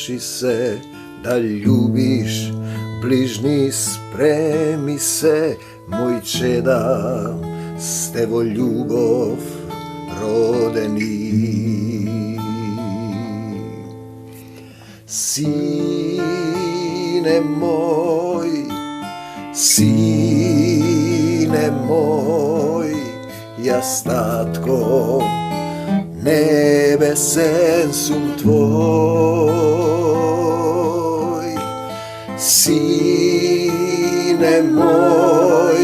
nauči se da ljubiš, bližnji spremi se, moj čeda, s tevo ljubov rodeni. Sine moj, jas tatko, nebesen sum tvoj. Sine moj,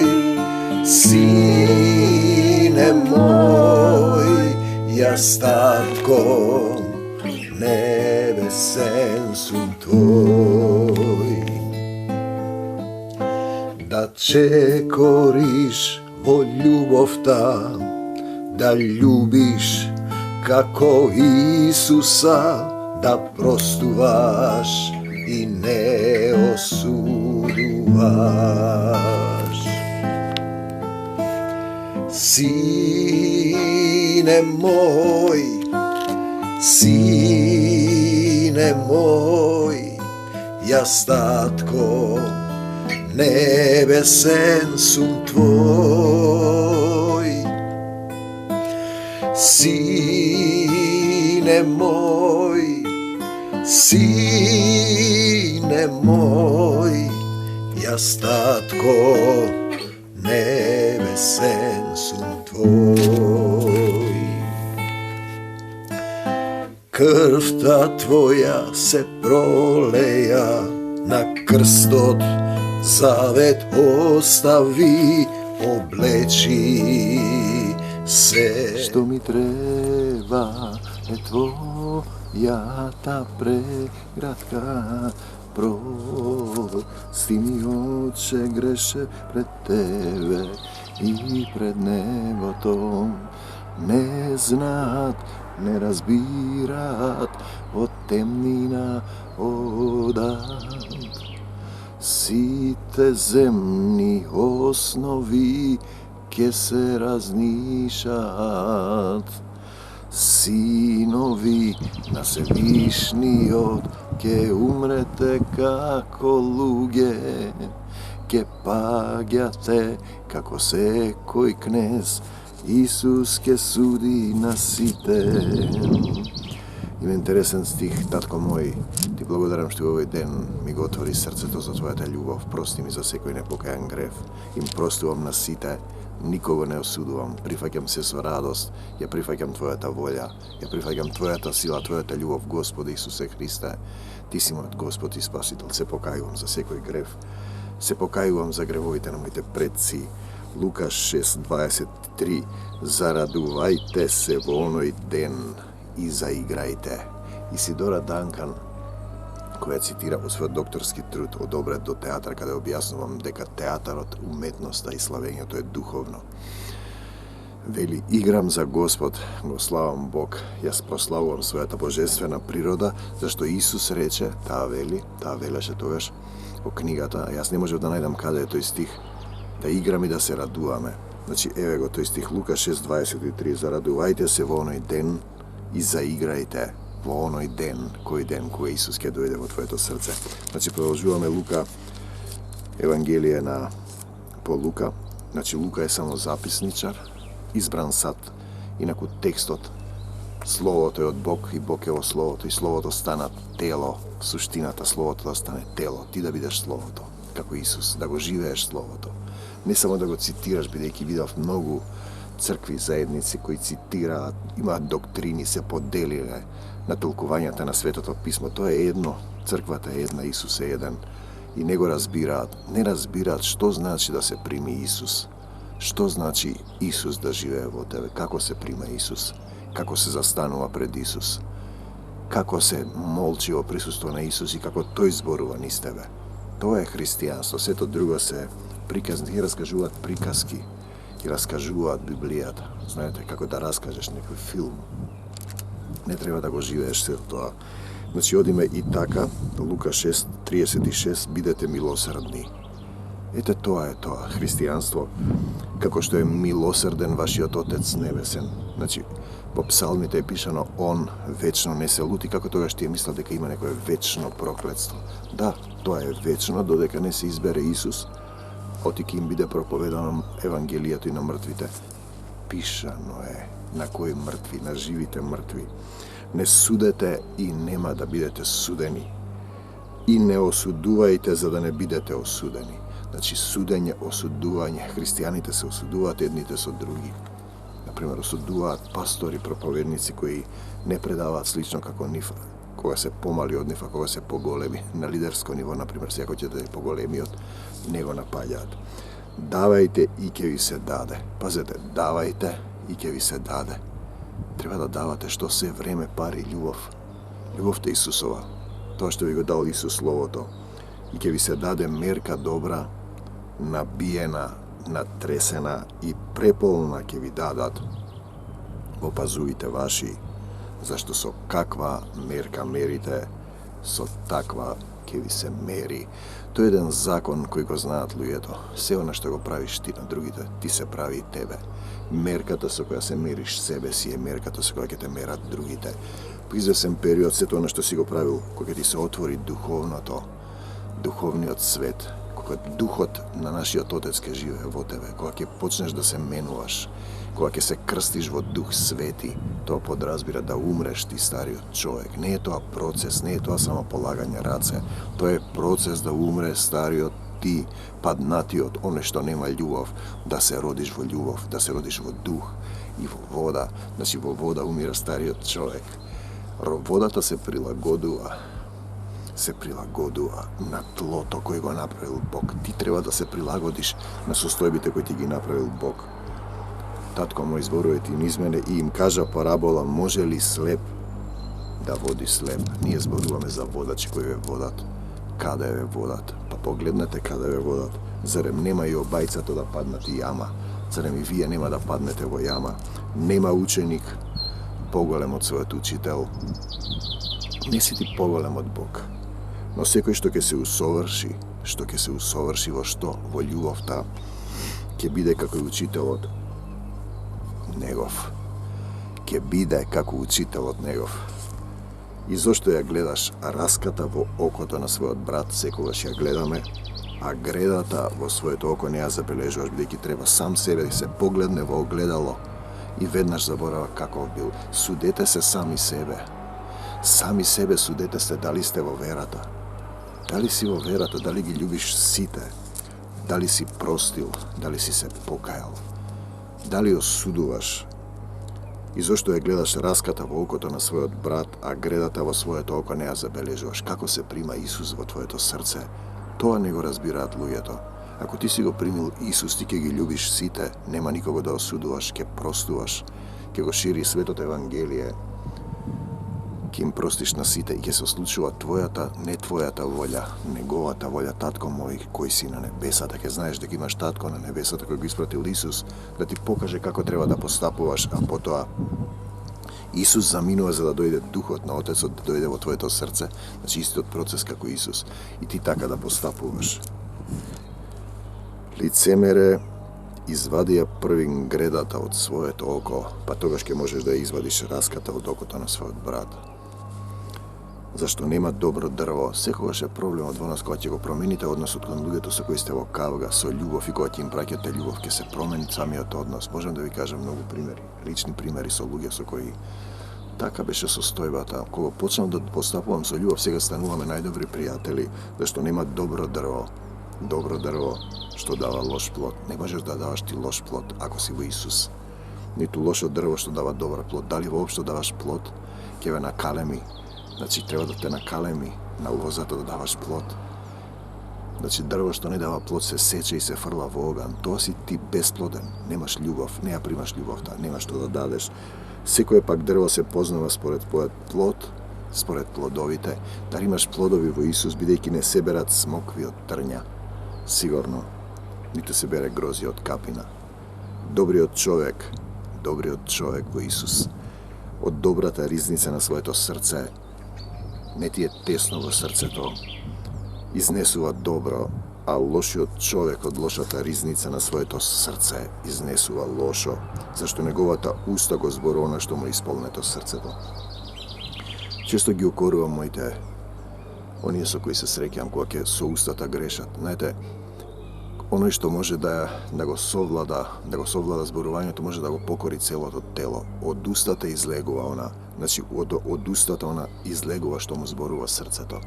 jas tatko, nebesen sum tvoj. Da čekoriš o ljubovta, da ljubiš kako Isusa, da prostuvaš i ne osuduvaš. Sine moj, jas tatko, nebesen sum tvoj. Sine moj, jas tatko, nebesen sum tvoj. Krv ta tvoja se proleja, na krstot zavet ostavi, obleči se. Što mi treba je tvoja ta pregratka, prosti mi oče greše pred tebe i pred nebotom. Ne znat, ne razbirat od temnina odat. Site zemni osnovi kje se raznišat. Sinovi na se višni od kje umrete kako luge, kje pagjate kako se koji knez Isus kje sudi nasite. Ima interesan stih, tatko moj, ti благодарам što ovaj den mi го отвори срцето за твоята љубов, прости ми за секој непокајан грев, им простувам на сите, никого не осудувам, прифаќам се со радост, ја прифаќам твојата волја, ја прифаќам твојата сила, твојата љубов, Господи Исусе Христе, ти си мојот Господ и Спасител, се покајувам за секој грев, се покајувам за гревовите на моите предци. Лукаш 6:23, зарадувајте се во оној ден и заиграјте. Исидора Данкан, која цитира во својот докторски труд од обред до театар, каде објаснувам дека театарот, уметноста и славењето е духовно. Вели, играм за Господ, го славам Бог, јас прославувам својата божествена природа, зашто Исус рече, таа велеше тогаш во книгата, а јас не можев да најдам каде е тој стих, да играме и да се радуваме. Значи, еве го тој стих, Лука 6:23, зарадувајте се во оној ден и заиграјте во оној ден кој Исус ќе дојде во твоето срце. Значи, продолжуваме Лука, Евангелие по Лука. Значи, Лука е само записничар, избран сад. Инаку текстот, Словото е од Бог и Бог е во Словото и Словото стана тело, суштината Словото да стане тело, ти да бидеш Словото, како Исус, да го живееш Словото. Не само да го цитираш, бидејќи видов многу цркви, заедници кои цитираат, имаат доктрини, се поделиле на толкувањата на Светото Писмо. Тоа е едно, црквата е една, Исус е еден. И не го разбираат. Не разбираат што значи да се прими Исус. Што значи Исус да живее во тебе? Како се прима Исус? Како се застанува пред Исус? Како се молчи во присуство на Исус и како тој зборува низ тебе? Тоа е христијанство. Сето друго се приказни, и раскажуваат приказки, и раскажуваат Библијата. Знаете, како да раскажеш некој филм. Не треба да го живееш се тоа. Значи, одиме и така, Лука 6:36, бидете милосрдни. Ете, тоа е тоа, христијанство, како што е милосрден вашиот Отец Небесен. Значи, Во псалмите е пишано он вечно не се лути, како тогаш ти е мислел дека има некое вечно проклетство. Да, тоа е вечно додека не се избере Исус, отики им биде проповедано Евангелието и на мртвите. Пишано е на кои мртви, на живите мртви. Не судете и нема да бидете судени. И не осудувајте за да не бидете осудени. Значи судење, осудување, христијаните се осудуваат едните со други. Например, осудуваат пастори, проповедници кои не предаваат слично како нив, кога се помали од нив, а кога се поголеми. На лидерско ниво, например, секој ќе да е поголемиот, не го напаѓаат. Давајте и ќе ви се даде. Пазете, давајте и ќе ви се даде. Треба да давате што се време, пари, љубов. Љубовта Исусова. Тоа што ви го дал Исус Словото. И ќе ви се даде мерка добра, набиена, натресена и преполна ќе ви дадат. Опазувите ваши, зашто со каква мерка мерите, со таква ќе ви се мери. Тој е еден закон кој го знаат луѓето. Се она што го правиш ти на другите, ти се прави и тебе. Мерката со која се мериш себе си е мерката со која ќе те мерат другите. По извесен период, сето она што си го правил, кога ти се отвори духовниот свет, кога духот на нашиот Отец ке живее во тебе, кога ќе почнеш да се менуваш, кога ќе се крстиш во Дух Свети, тоа подразбира да умреш ти стариот човек. Не е тоа процес, не е тоа само полагање раце, тоа е процес да умре стариот ти, паднатиот, оне што нема љубов, да се родиш во љубов, да се родиш во дух и во вода. Значи во вода умира стариот човек. Водата се прилагодува на тлото кој го направил Бог. Ти треба да се прилагодиш на состојбите кои ти ги направил Бог. Татко мој зборува ти низ мене и им кажа парабола, може ли слеп да води слеп? Ние зборуваме за водачи кои ве водат. Каде ве водат? Па погледнете каде ве водат. Зарем нема и обајцата да паднат и јама? Зарем и вие нема да паднете во јама? Нема ученик поголем од својот учител. Не си ти поголем од Бог. Но секој што ќе се усоврши во што? Во љубовта, ќе биде како и учителот негов. Ќе биде како учителот негов. И зошто ја гледаш раската во окото на својот брат, секогаш ја гледаме, а гредата во своето око не ја забележуваш, бидејќи треба сам себе да се погледне во огледало и веднаш заборава каков бил. Судете се сами себе. Сами себе судете се дали сте во верата. Дали си во верата, дали ги љубиш сите, дали си простил, дали си се покајал, дали осудуваш. И зошто ја гледаш раската во окото на својот брат, а гредата во своето око не ја забележуваш? Како се прима Исус во твоето срце? Тоа не го разбираат луѓето. Ако ти си го примил Исус, ти ќе ги љубиш сите, нема никого да осудуваш, ќе простуваш, ќе го шири светото Евангелие, ќе им простиш на сите и ќе се случува твојата, не твојата волја, неговата волја. Татко мој, кој си на небесата, ќе знаеш дека имаш татко на небесата кој го испратил Исус да ти покаже како треба да постапуваш, а потоа Исус заминува за да дојде Духот на Отецот, да дојде во твоето срце, значи истиот процес како Исус, и ти така да постапуваш. Лицемере, извади ја првин гредата од своето око, па тогаш ќе можеш да ја извадиш раската од окото на својот брат. Зашто нема добро дрво, секогаш е проблемот во нас кога ќе го промените односот кон луѓето со кои сте во кавга, со љубов, и кога ќе им праќате љубов, ќе се промени самиот однос. Можам да ви кажам многу примери, лични примери со луѓе со кои така беше состојбата. Кога почнав да постапувам со љубов, сега стануваме најдобри пријатели, зашто нема добро дрво што дава лош плод. Не можеш да даваш ти лош плод ако си во Исус. Ниту лошо дрво што дава добар плод. Дали воопшто даваш плод, ќе ве накалеми. Значи, треба да те накалеми на лозата да даваш плод. Значи, дрво што не дава плод се сече и се фрла во оган. Тоа си ти бесплоден. Немаш љубов, не ја примаш љубовта, немаш што да дадеш. Секој пак дрво се познава според плод, според плодовите. Дали имаш плодови во Исус, бидејќи не се берат смокви од трња. Сигурно, ниту се бере грози од капина. Добриот човек во Исус, од добрата ризница на своето срце, не ти е тесно во срцето, изнесува добро, а лошиот човек од лошата ризница на своето срце изнесува лошо, зашто неговата уста го зборува она што му исполнето срцето. Често ги укорувам моите оние со кои се среќам кога ќе со устата грешат. Знаете, оној што може да го совлада зборувањето, може да го покори целото тело. Од устата излегува она, значи од устата она излегува што му зборува срцето.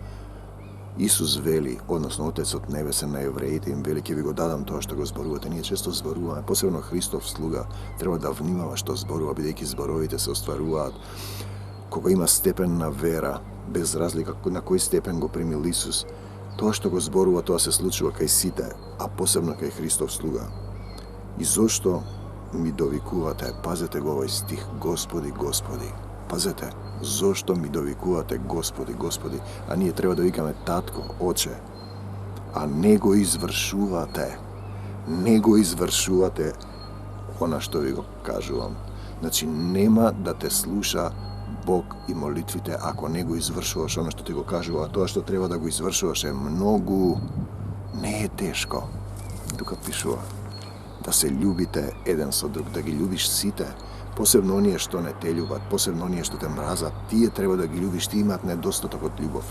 Исус вели, односно Отецот Небесен на евреите им вели, ќе ви го дадам тоа што го зборувате. Ние често зборуваме, посебно Христов слуга, треба да внимава што зборува, бидејќи зборовите се остваруваат кога има степен на вера, без разлика на кој степен го примил Исус. Тоа што го зборува, тоа се случува кај сите, а посебно кај Христов слуга. И зошто ми довикувате, пазете го овој стих, Господи, Господи. Пазете, зошто ми довикувате Господи, Господи, а ние треба да викаме Татко, Оче, а не го извршувате. Не го извршувате она што ви го кажувам. Значи, нема да те слуша Бог и молитвите ако не го извршуваш оно што ти го кажува, а тоа што треба да го извршуваш е многу, не е тешко. Тука пишува да се љубите еден со друг, да ги љубиш сите, посебно оние што не те љубат, посебно оние што те мразат, тие треба да ги љубиш, тие имаат недостаток од љубов.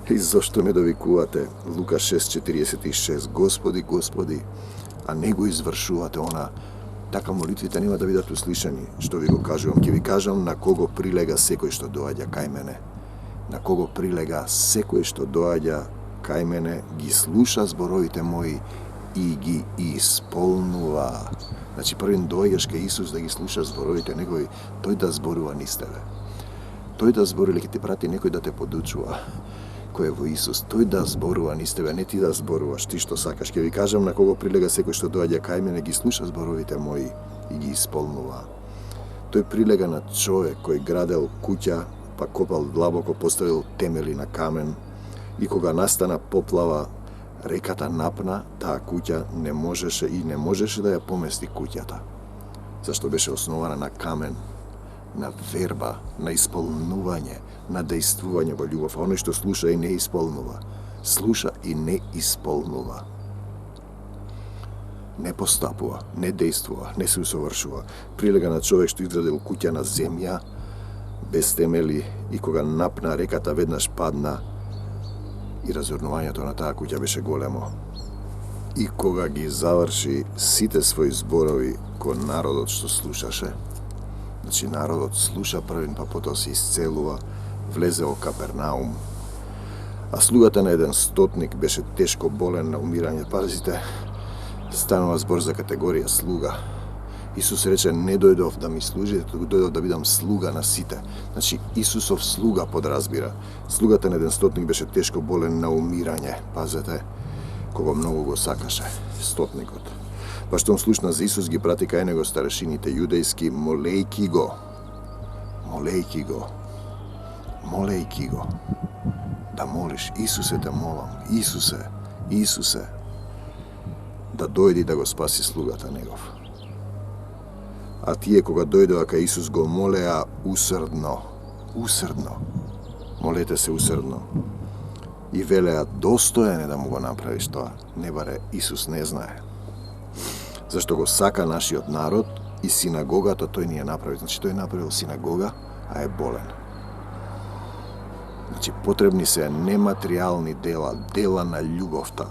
И зошто ме довикувате? Лука 6:46. Господи, Господи, а не го извршувате она. Така молитвите нема да бидат услишани. Што ви го кажувам? Ќе ви кажам на кого прилега секој што доаѓа кај мене. На кого прилега секој што доаѓа кај мене, ги слуша зборовите мои и ги исполнува. Значи, првин доаѓаш кај Исус да ги слушаш зборовите негови, тој да зборува низ тебе. Тој да зборува, или ќе ти прати некој да те подучува кој е во Исус, тој да зборува низ тебе, не ти да зборуваш, ти што сакаш. Ќе ви кажам на кого прилега секој што доаѓа кај мене, ги слуша зборовите мои и ги исполнува. Тој прилега на човек кој градел куќа, па копал длабоко, поставил темели на камен, и кога настана поплава, реката напна, таа куќа не можеше да ја помести куќата. Зашто беше основана на камен, на верба, на исполнување, на дејствување во љубов. А оној што слуша и не исполнува, слуша и не исполнува. Не постапува, не дејствува, не се усовршува. Прилега на човек што изградил куќа на земја, без темели, и кога напна реката веднаш падна, и разорнувањето на таа куќа беше големо. И кога ги заврши сите своји зборови кон народот што слушаше, значи народот слуша првин, па потоа се исцелува, влезе во Капернаум. А слугата на еден стотник беше тешко болен на умирање. Пазите, станува збор за категорија слуга. Исус рече, не дојдов да ми служите, туку дојдов да бидам слуга на сите. Значи, Исусов слуга подразбира. Слугата на еден стотник беше тешко болен на умирање. Пазете, кога многу го сакаше стотникот. Па штом слушна за Исус, ги прати кај него старешините јудејски, молејки го, да молиш, Исусе те молам, Исусе, да дојди да го спаси слугата негов. А тие кога дојдоа кај Исус го молеа усрдно, молете се усрдно, и велеа достоен е да му го направиш тоа. Не баре, Исус не знае. Зашто го сака нашиот народ и синагогата тој ни ја направи. Значи, тој направил синагога, а е болен. Значи, потребни се нематеријални дела на љубовта.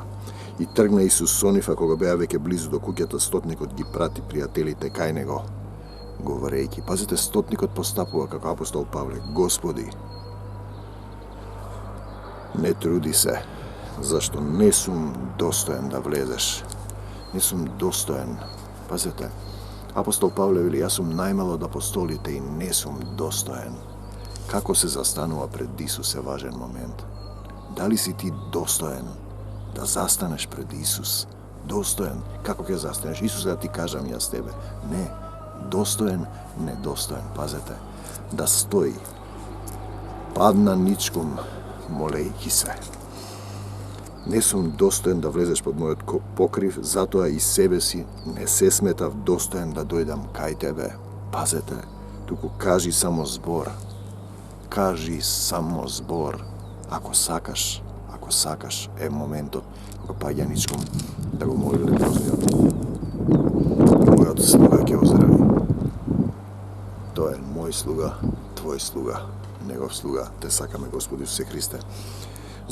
И тргна Исус со нив, а кога беа веќе близу до куќата, стотникот ги прати пријателите кај него, говорејќи. Пазите, стотникот постапува како апостол Павле. Господи, не труди се, зашто не сум достоен да влезеш. Не сум достоен. Пазете, апостол Павле вели, јас сум најмал од апостолите и не сум достоен. Како се застанува пред Исус е важен момент. Дали си ти достоен да застанеш пред Исус? Достоен. Како ќе застанеш? Исус да ти кажам јас тебе. Не. Достоен, недостоен. Пазете. Да стои. Падна ничком, молејки се. Не сум достоен да влезеш под мојот покрив, затоа и себе си не се сметав достоен да дојдам кај тебе. Пазете, туку кажи само збор. Кажи само збор. Ако сакаш ако сакаш, е моментот кога паѓаничком да го молиле Господ. Мојот слуга ќе оздрави. Тој е мој слуга, твој слуга, негов слуга. Те сакаме, Господи Исусе Христе.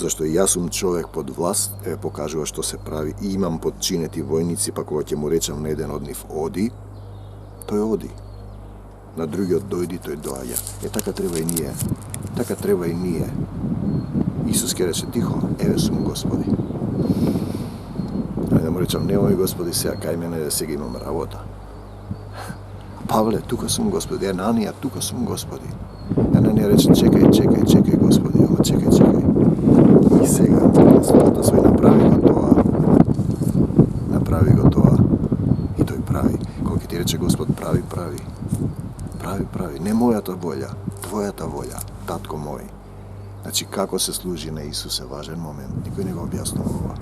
Зашто и јас сум човек под власт, покажува што се прави, и имам подчинети војници, па кога ќе му речам на еден од нив оди, тој оди. На другиот дојди, тој доаѓа. Така треба и ние. Така треба и ние. Исус ќе рече тихо, еве сум Господи. Ајде да му речам, немој Господи сега кај мене, да сега имам работа. Павле, тука сум Господи. Ананија, тука сум Господи. Ананија рече, чекај Господи, ама чекај. И сега, Господата свој направи го тоа. И тој прави. Кога ќе ти рече Господ, прави. Не мојата волја, твојата волја, татко мој. Значи, како се служи на Исус е важен момент. Никој не го објаснува ова.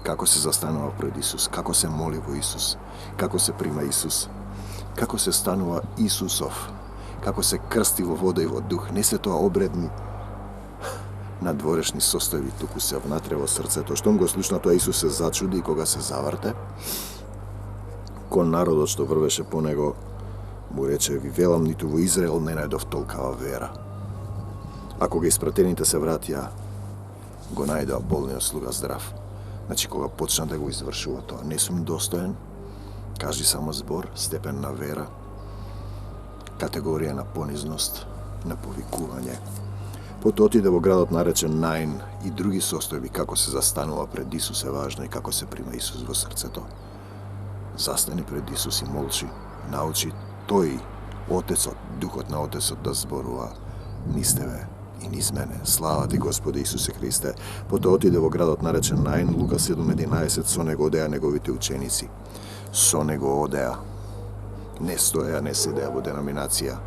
Како се застанува пред Исус, како се моли во Исус, како се прима Исус, како се станува Исусов, како се крсти во вода и во дух. Не се тоа обредни надворешни состојби, туку се внатре во срцето. Штом го слушна тоа, Исус се зачуди, и кога се заврте, кон народот што врвеше по него, му рече, ви велам, ниту во Израел не најдов толкава вера. А кога испратените се вратија, го најдоа болниот слуга здрав. Значи, кога почна да го извршува тоа, не сум достоен, кажи само збор, степен на вера, категорија на понизност, на повикување. Потоа отиде во градот наречен Наин, и други состојби, како се застанува пред Исус е важно и како се прима Исус во срцето. Застани пред Исус и молчи, научи тој, Отецот, Духот на Отецот да зборува низ тебе и низ мене. Слава ти, Господи Исусе Христе. Потоа отиде во градот наречен Наин, Лука 7:11, со него одеа неговите ученици. Со него одеа. Не стоеа, не седеа во деноминација,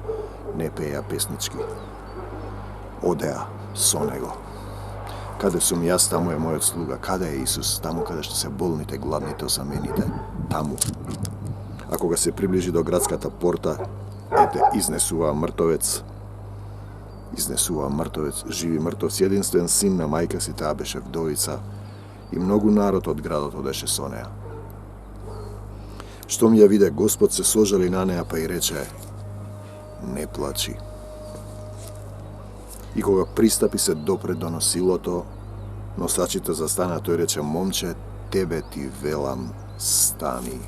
не пееа песнички. Одеа со него. Каде сум јас, таму е мојот слуга. Каде е Исус? Таму каде што се болните, гладните, осамените. Таму. А кога се приближи до градската порта, ете, изнесуваа мртовец, живи мртовец, единствен син на мајка си, таа беше вдовица, и многу народ од градот одеше со неа. Штом ја виде Господ, се сожали на неа, па и рече, не плачи. И кога пристапи, се допре до носилото, носачите застана, тој рече, момче, тебе ти велам, стани.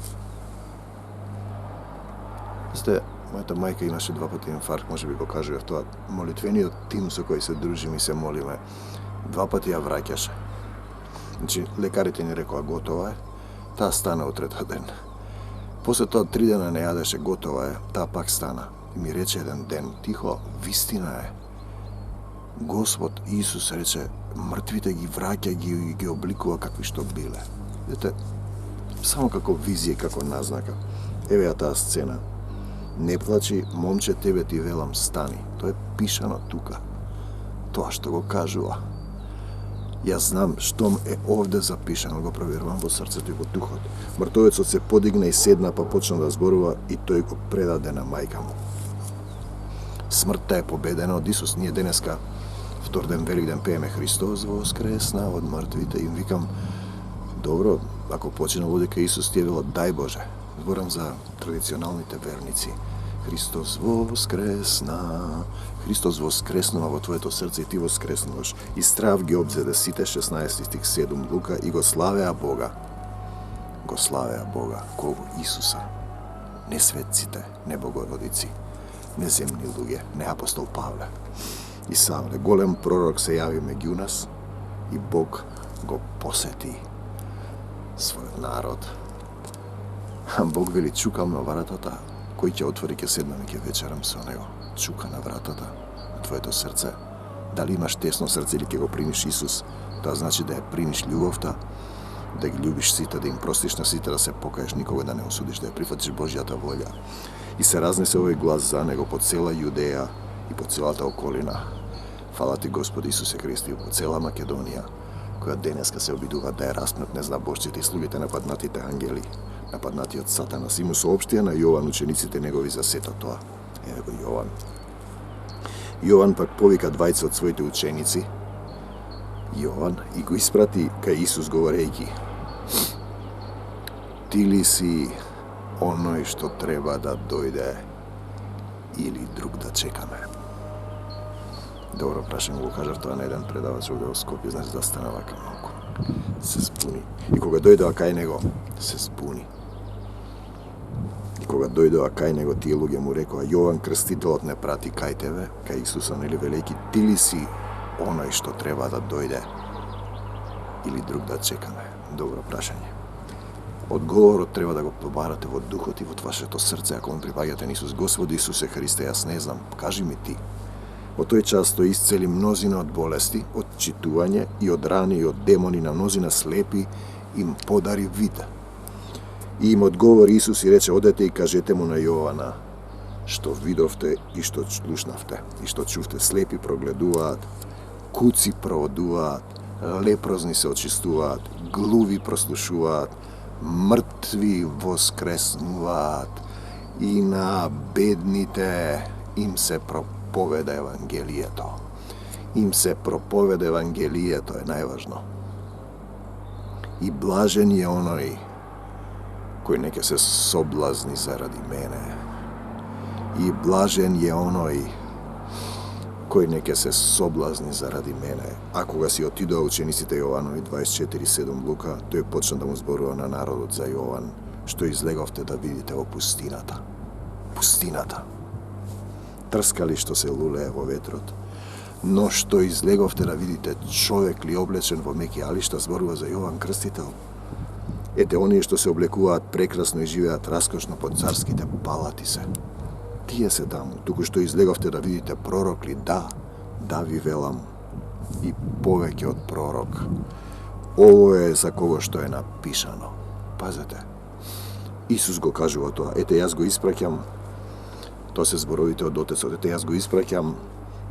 Знаете, мојата мајка имаше 2 пати инфаркт, може би го кажував тоа. Молитвениот тим со кој се дружиме и се молиме, 2 пати ја враќаше. Значи, лекарите ни рекоа, готова е, таа стана утретта ден. После тоа 3 дена не јадеше, готова е, таа пак стана. И ми рече еден ден, тихо, вистина е. Господ Исус рече, мртвите ги враќа, ги обликува какви што биле. Видите, само како визија, како назнака. Еве ја таа сцена. Не плачи, момче, тебе ти велам, стани. Тоа е пишано тука. Тоа што го кажува. Јас знам штом е овде запишано, го проверувам во срцето и во духот. Мртовецот се подигна и седна, па почна да зборува, и тој го предаде на мајка му. Смртта е победена од Исус. Ние денеска, втор ден, велик ден, пееме Христос воскресна од мртвите. Им викам, добро, ако почина водека Исус ти е вело, дај Боже. Зборам за традиционалните верници. Христос воскресна. Христос воскреснува во твоето срце и ти воскреснуваш. И страв ги обзеде сите, 16 стих 7 Лука, и го славеа Бога. Го славеа Бога. Кого? Исуса. Не светците, не богородици, не земни луѓе, не апостол Павле. И Савле, голем пророк, се јави меѓу нас и Бог го посети својот народ. Бог вели, чукам на вратата, кој ќе отвори, ќе седнам и ќе вечерам со него. Чука на вратата на твоето срце. Дали имаш тесно срце или ќе го примиш Исус, тоа значи да ја примиш љубовта, да ги љубиш сите, да им простиш на сите, да се покаеш, никога да не осудиш, да ја прифатиш Божјата волја. И се разнесе овој глас за него по цела Јудеја и по целата околина. Фала ти, Господи Исусе Христи, по цела Македонија, која денеска се обидува да ја распнат незнабожците и слугите на паднатите ангели, нападнатиот Сатана. Си му соопштија на Јован учениците негови за сето тоа. Еве го Јован. Јован пак повика двајца од своите ученици Јован и го испрати кај Исус говорејќи: Ти ли си оној што треба да дојде или друг да чекаме? Добро прашање, го кажав тоа на еден предавач овде во Скопје, значи да стана вака малку. Се збуни. И кога дојдоа кај него, се збуни. И кога дојдоа кај него, тие луѓе му рекоа: Јован Крстителот не прати кај тебе, кај Исуса, нели, велејќи: Ти ли си оној што треба да дојде или друг да чекаме? Добро прашање. Одговорот треба да го побарате во духот и во вашето срце, ако он припаѓате на Исус. Господи Исусе Христе, јас не знам, кажи ми ти. Во тој час тој исцели мнозина од болести, од читување и од рани и од демони, на мнозина слепи им подари вид. И им одговори Исус и рече: Одете и кажете му на Јована што видовте и што слушнавте и што чувте. Слепи прогледуваат, куци проводуваат, лепрозни се очистуваат, глуви прослушуваат, мртви воскреснуваат и на бедните им се проповеда Евангелието. Им се проповеда Евангелието е најважно. И блажен е оној кој не ќе се соблазни заради мене. И блажен е оној кој не ќе се соблазни заради мене. А кога си отидоа учениците Јованови 24:7 Лука, тој почна да му зборува на народот за Јован, што излеговте да видите во пустината. Пустината. Трскали што се лулее во ветрот. Но што излеговте да видите човек ли облечен во меки алишта, зборува за Јован Крстител. Ете, оние што се облекуваат прекрасно и живеат раскошно по царските палати се. Тие се таму, туку што излеговте да видите пророк ли? Да ви велам, и повеќе од пророк. Ово е за кого што е напишано. Пазете, Исус го кажува тоа. Ете, јас го испраќам, тоа се зборовите од Отецот, ете, јас го испраќам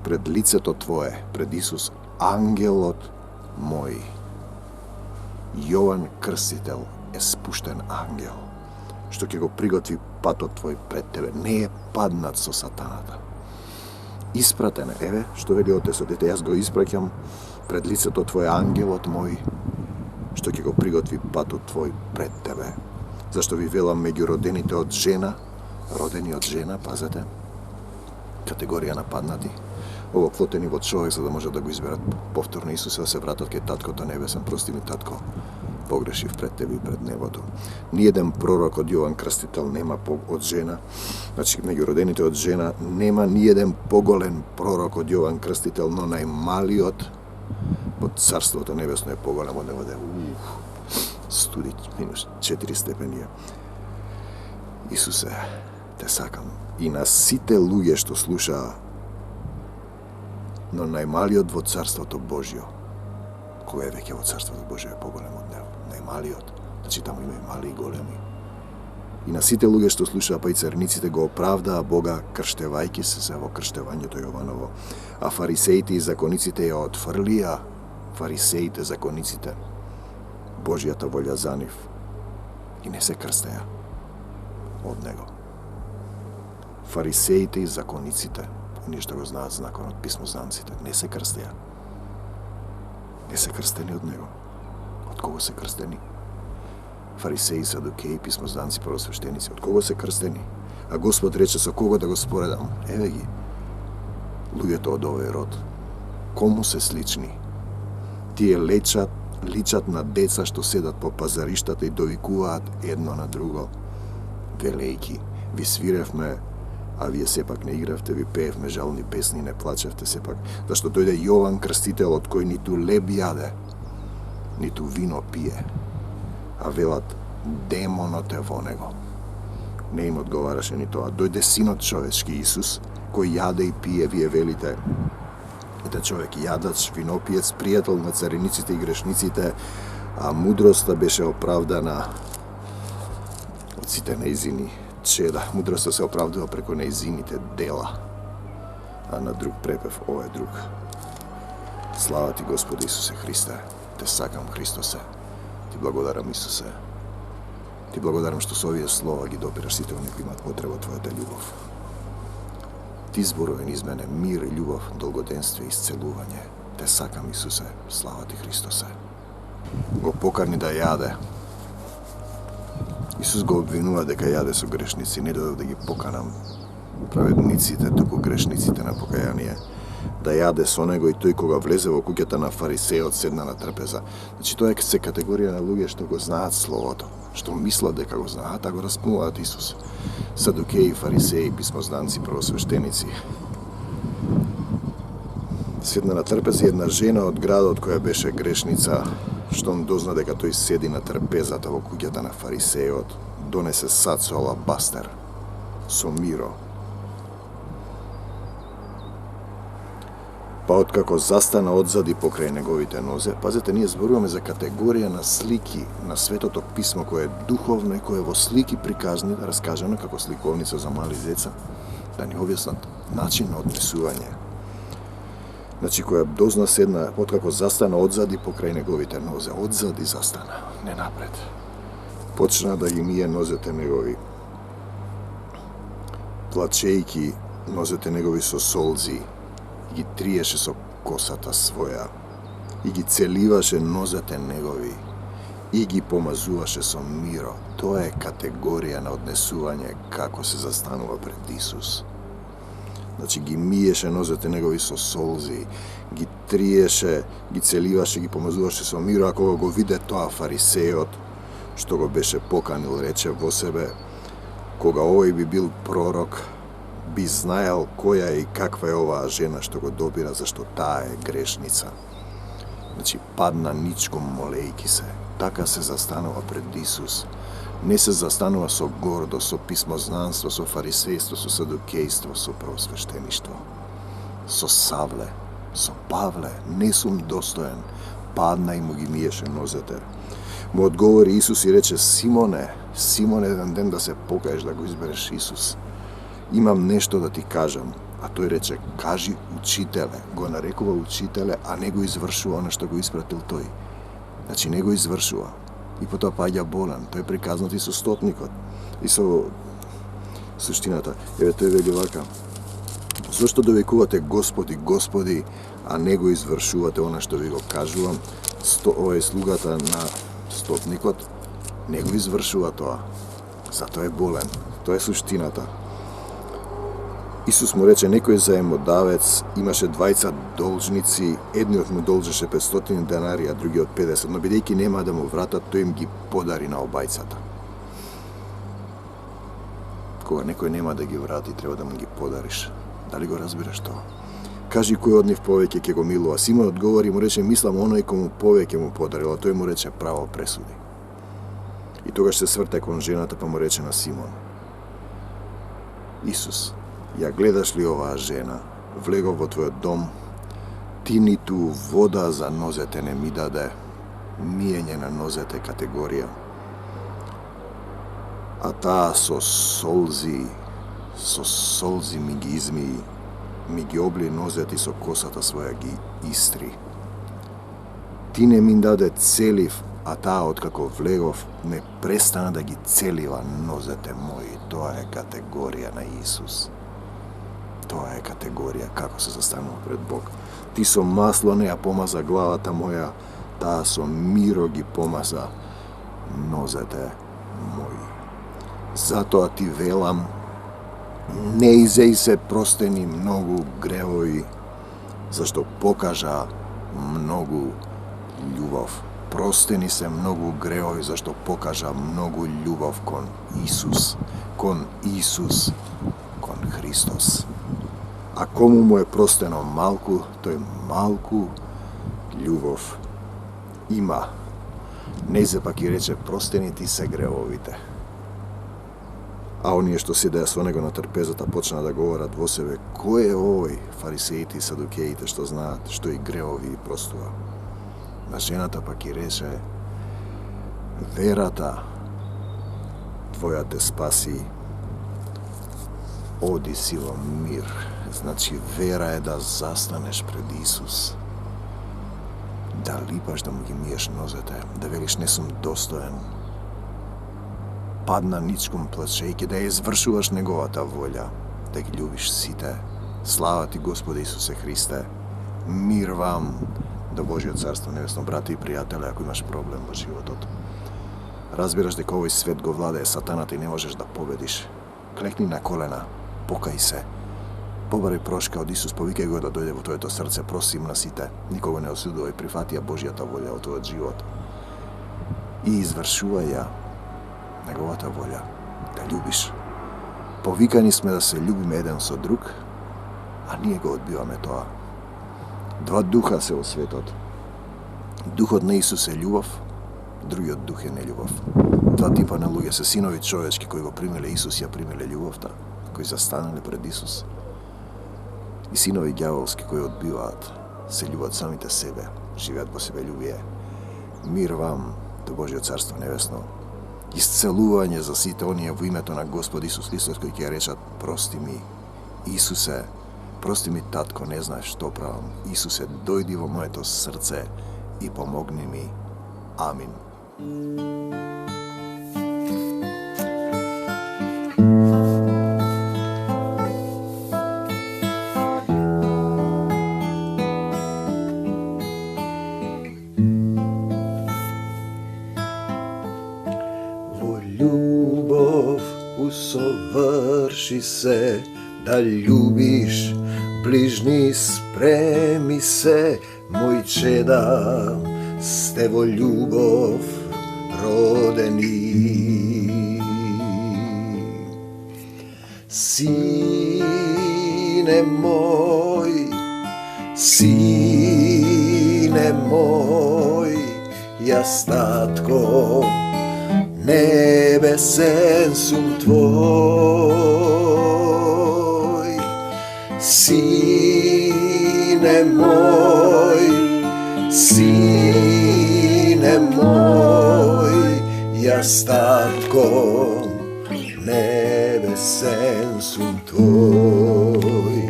пред лицето Твое, пред Исус, ангелот мој. Јован Крстител е спуштен ангел, што ќе го приготви патот твој пред тебе. Не е паднат со сатаната. Испратен е, еве, што вели Отецот, ете, јас го испраќам пред лицето Твое, ангелот мој, што ќе го приготви патот твој пред тебе. Зашто ви велам, меѓу родените од жена, родени од жена, пазете, категорија нападнати, овоплотени во човек, за да можат да го изберат повторно Исуса, да се вратат кај Таткото небесен. Прости ми, Татко, погрешив пред тебе и пред небото. Ниеден пророк од Јован Крстител нема од жена, значи меѓу родените од жена нема ниеден поголен пророк од Јован Крстител, но најмалиот од Царството небесно е поголем од него. Студи минус 4 степени. Исусе, те сакам. И на сите луѓе што слушаа, но најмалиот во Царството Божјо, кој е веќе во Царството Божјо, е поголем од него. Најмалиот, значи таму има и мали и големи. И на сите луѓе што слушаа, па и царниците го оправдаа Бога, крштевајќи се во крштевањето Јованово. А фарисеите и закониците ја отфрлија, фарисеите, закониците, Божјата волја за нив и не се крстеа од него. Фарисеите и закониците, оние што го знаат законот, писмознанците, не се крстеа. Не се крстени од него. Од кого се крстени? Фарисеи, садукеи, писмознанци, првосвештеници. Од кого се крстени? А Господ рече, со кого да го споредам? Еве ги, луѓето од овој род. Кому се слични? Тие личат на деца што седат по пазариштата и довикуваат едно на друго, велејки: ви свиревме, а вие сепак не игравте, ви пеевме жални песни, не плачевте сепак. Зашто дојде Јован Крстителот, кој ниту леб јаде, ниту вино пие, а велат демонот е во него. Не им одговараше ни тоа. Дојде Синот човечки Исус, кој јаде и пие, вие велите: ете човек јадач, винопиец, пријател на царениците и грешниците, а мудроста беше оправдана од сите нејзини чеда. Мудроста се оправдува преку нејзините дела. А на друг препев, ова е друг. Слава ти, Господи Исусе Христе, те сакам, Христосе. Ти благодарам, Исусе. Ти благодарам што со овие слова ги допираш сите оние кои имаат потреба од Твојата љубов. Ти зборува низ мене мир, љубов, долгоденствие, исцелување. Те сакам, Исусе, слава ти Христосе. Го покани да јаде. Исус го обвинува дека јаде со грешници, не додев да ги поканам праведниците, туку грешниците на покаяние. Да јаде со него и тој кога влезе во куќата на фарисеот седна на трпеза. Значи тоа е се категорија на луѓе што го знаат словото, што мислат дека го знаат, а го распнуваат Исус. Садукеи, фарисеи, писмознанци, првосвештеници. Седна на трпеза една жена од градот која беше грешница, штом дозна дека тој седи на трпезата во куќата на фарисеот, донесе сад со алабастер, со миро. Па откако застана одзади покрај неговите нозе, пазете, ние зборуваме за категорија на слики на Светото Писмо, кое е духовно и кое во слики приказни, да раскажано како сликовница за мали деца, да ни објаснат начин на однесување. Значи, која дозна седна, откако застана одзади покрај неговите нозе, одзади застана, не напред. Почна да ги мие нозете негови, плачејки нозете негови со солзи, ги триеше со косата своја, и ги целиваше нозете негови, и ги помазуваше со миро. Тоа е категорија на однесување како се застанува пред Исус. Значи, ги миеше нозете негови со солзи, ги триеше, ги целиваше, ги помазуваше со миро, а кога го виде тоа фарисеот, што го беше поканил, рече во себе, кога овој би бил пророк, би знаел која и каква е оваа жена што го добира, зашто таа е грешница. Значи, падна ничком молејки се. Така се застанува пред Исус. Не се застанува со гордо, со писмознанство, со фарисејство, со садукејство, со првосвештеништво. Со Савле, со Павле, не сум достоен. Падна и му ги миеше нозете. Му одговори Исус и рече: Симоне, Симоне, еден ден да се покаеш да го избереш Исус. Имам нешто да ти кажам. А тој рече: кажи, учителе. Го нарекува учителе, а не го извршува оно што го испратил тој. Значи, не го извршува. И потоа паѓа болен. Тој е приказнат и со стотникот. И со суштината. Еве, тој вели вака: зошто довекувате Господи, Господи, а не го извршувате оно што ви го кажувам? Овој слугата на стотникот не го извршува тоа. Затоа е болен. Тоа е суштината. Исус му рече: некој заемодавец имаше двајца должници, едниот му должеше 500 денари, а другиот 50, но бидејќи нема да му вратат, тој им ги подари на обајцата. Кога некој нема да ги врати, треба да му ги подариш. Дали го разбираш тоа? Кажи кој од нив повеќе ќе го милува. Симон одговори и му рече: мислам оној кому повеќе му подарил, а тој му рече: право пресуди. И тогаш се сврте кон жената, па му рече на Симон: Исус, ја гледаш ли оваа жена? Влегов во твојот дом, ти ниту вода за нозете не ми даде, миење на нозете категорија. А таа со солзи ми ги измии, ми ги обли нозете и со косата своја ги истри. Ти не ми даде целив, а таа откако влегов не престана да ги целива нозете мои. Тоа е категорија на Исус. Тоа е категорија како се застанува пред Бог. Ти со масло не ја помаза главата моја, таа со миро ги помаза нозете мои. Затоа ти велам, не изеј се простени многу гревови, зашто покажа многу љубов. Простени се многу гревови, зашто покажа многу љубов кон Исус, кон Христос. А кому му е простено малку, тој малку љубов има. Незе пак и рече: простени ти се гревовите. А оние што седеа со него на трпезата почна да говорат во себе: кој е овој? Фарисеите и садукеите што знаат што и гревови и простува. На жената пак и рече: верата твоја те спаси, оди си во мир. Значи, вера е да застанеш пред Исус, да липаш да му ги миеш нозете, да велиш: не сум достоен. Падна ничком плачејќи, да ја извршуваш неговата волја, да ги љубиш сите. Слава ти, Господи Исусе Христе, Mir vam do Božje Carstvo Nebesno. Брати и пријатели, ако имаш проблем во животот, разбираш дека овој свет го владее сатаната и не можеш да победиш, клекни на колена, покај се, побарај прошка од Исус, повикај го да дојде во твоето срце, проси им на сите, никого не осудувај, прифати ја Божјата волја во твојот живот и извршувај ја неговата волја, да љубиш. Повикани сме да се љубиме еден со друг, а ние го одбиваме тоа. Два духа се во светот. Духот на Исус е љубов, другиот дух е нељубов. Два типа на луѓе се синови човечки кои го примиле Исус, ја примиле љубовта, кои застанале пред Исус. И синови ѓаволски кои одбиваат, се љубат самите себе, живеат во себелюбие. Мир вам до Божјо Царство Небесно. Исцелување за сите оние во името на Господ Исус Христос кои ќе речат: прости ми, Исусе, прости ми, татко, не знаеш што правам. Исусе, дојди во моето срце и помогни ми. Амин. Во љубов усоврши се, да љубиш ближни, спреми се, мој чеда, сте во љубов родени. Сине мој, јас татко, небесен сум твој. Сине мој, јас татко, небесен сум твој.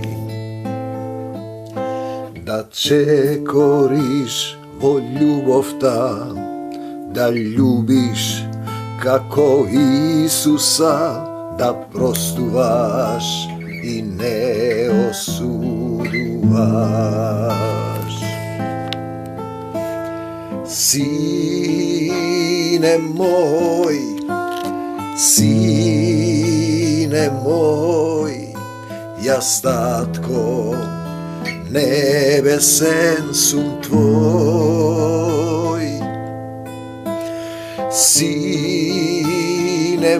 Да чекориш во љубовта, да љубиш како Исуса, да простуваш и не осудуваш. Сине мој, јас татко, небесен сум твој. Сине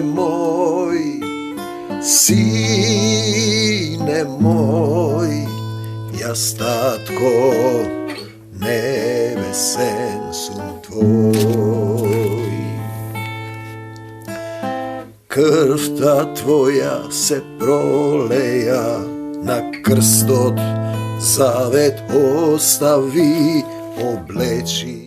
мој, јас татко, небесен сум твој. Крвта твоја се пролеја на крстот, завет остави, облечи